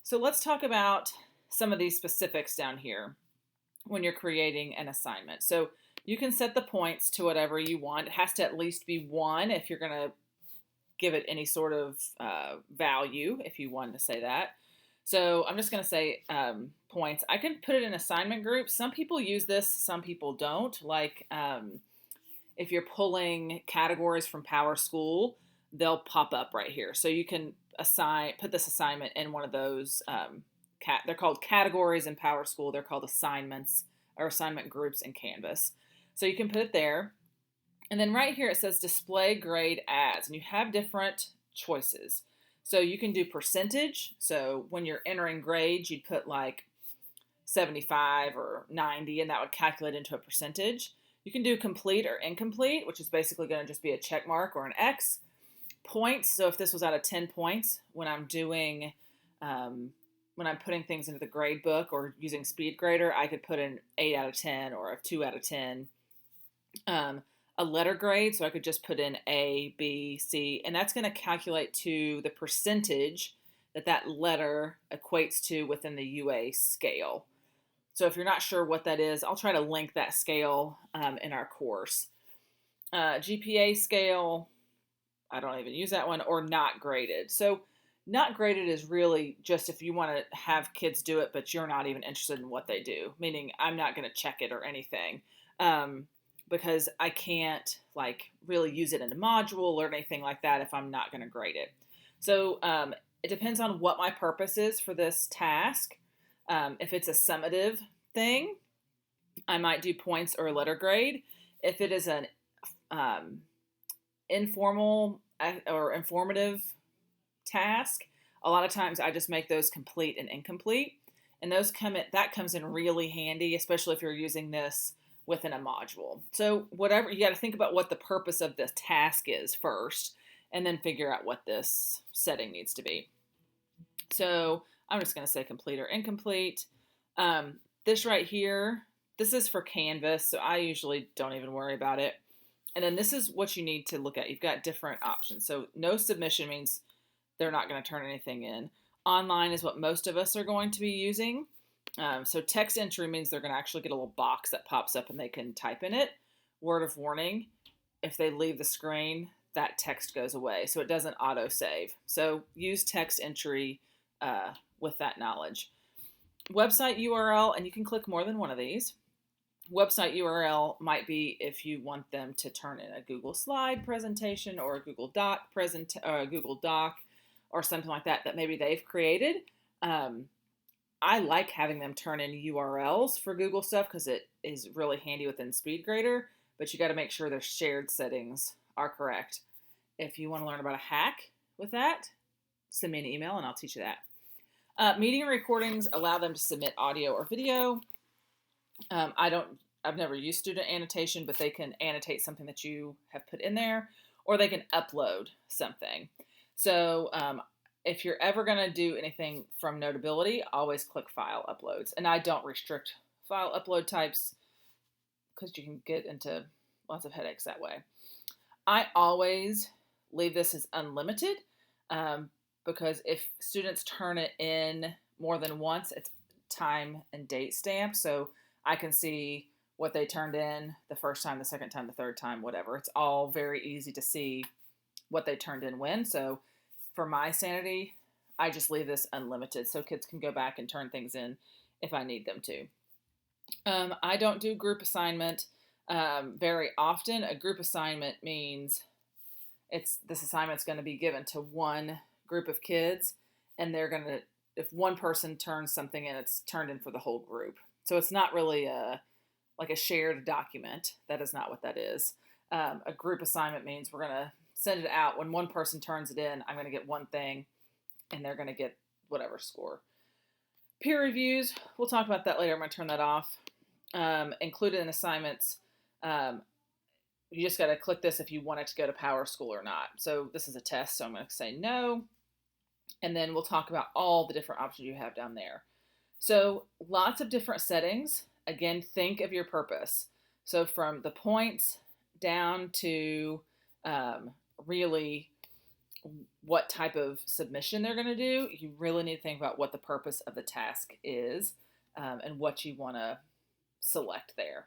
So let's talk about some of these specifics down here when you're creating an assignment. So you can set the points to whatever you want. It has to at least be one if you're going to give it any sort of value, if you want to say that. So I'm just going to say points. I can put it in assignment groups. Some people use this, some people don't. Like if you're pulling categories from PowerSchool, they'll pop up right here. So you can put this assignment in one of those. They're called categories in PowerSchool. They're called assignments or assignment groups in Canvas. So you can put it there. And then right here it says display grade as, and you have different choices. So you can do percentage. So when you're entering grades, you'd put like 75 or 90, and that would calculate into a percentage. You can do complete or incomplete, which is basically going to just be a check mark or an X. Points, so if this was out of 10 points, when I'm doing, when I'm putting things into the grade book or using SpeedGrader, I could put an 8 out of 10 or a 2 out of 10. A letter grade, so I could just put in A, B, C, and that's going to calculate to the percentage that that letter equates to within the UA scale. So if you're not sure what that is, I'll try to link that scale in our course. GPA scale, I don't even use that one, or not graded. So not graded is really just if you want to have kids do it, but you're not even interested in what they do, meaning I'm not going to check it or anything. Because I can't like really use it in a module or anything like that if I'm not going to grade it. So it depends on what my purpose is for this task. If it's a summative thing, I might do points or a letter grade. If it is an informal or informative task, a lot of times I just make those complete and incomplete. And that comes in really handy, especially if you're using this within a module. So whatever, you got to think about what the purpose of this task is first, and then figure out what this setting needs to be. So I'm just going to say complete or incomplete. This right here, this is for Canvas, so I usually don't even worry about it. And then this is what you need to look at. You've got different options. So no submission means they're not going to turn anything in. Online is what most of us are going to be using. So text entry means they're going to actually get a little box that pops up and they can type in it. Word of warning, if they leave the screen, that text goes away. So it doesn't auto save. So use text entry with that knowledge. Website URL, and you can click more than one of these. Website URL might be if you want them to turn in a Google slide presentation or a Google Doc or something like that maybe they've created. I like having them turn in URLs for Google stuff because it is really handy within SpeedGrader, but you got to make sure their shared settings are correct. If you want to learn about a hack with that, send me an email and I'll teach you that. Meeting recordings allow them to submit audio or video. I've never used student annotation, but they can annotate something that you have put in there, or they can upload something. So if you're ever going to do anything from Notability, always click File Uploads. And I don't restrict file upload types because you can get into lots of headaches that way. I always leave this as unlimited because if students turn it in more than once, it's time and date stamped. So I can see what they turned in the first time, the second time, the third time, whatever. It's all very easy to see what they turned in when. So for my sanity, I just leave this unlimited so kids can go back and turn things in if I need them to. I don't do group assignment very often. A group assignment means this assignment's going to be given to one group of kids, and they're going to, if one person turns something in, it's turned in for the whole group. So it's not really like a shared document. That is not what that is. A group assignment means we're going to send it out. When one person turns it in, I'm going to get one thing, and they're going to get whatever score. Peer reviews, we'll talk about that later. I'm going to turn that off. Included in assignments, you just got to click this if you want it to go to PowerSchool or not. So this is a test, so I'm going to say no. And then we'll talk about all the different options you have down there. So lots of different settings. Again, think of your purpose. So from the points down to really what type of submission they're going to do, you really need to think about what the purpose of the task is, and what you want to select there.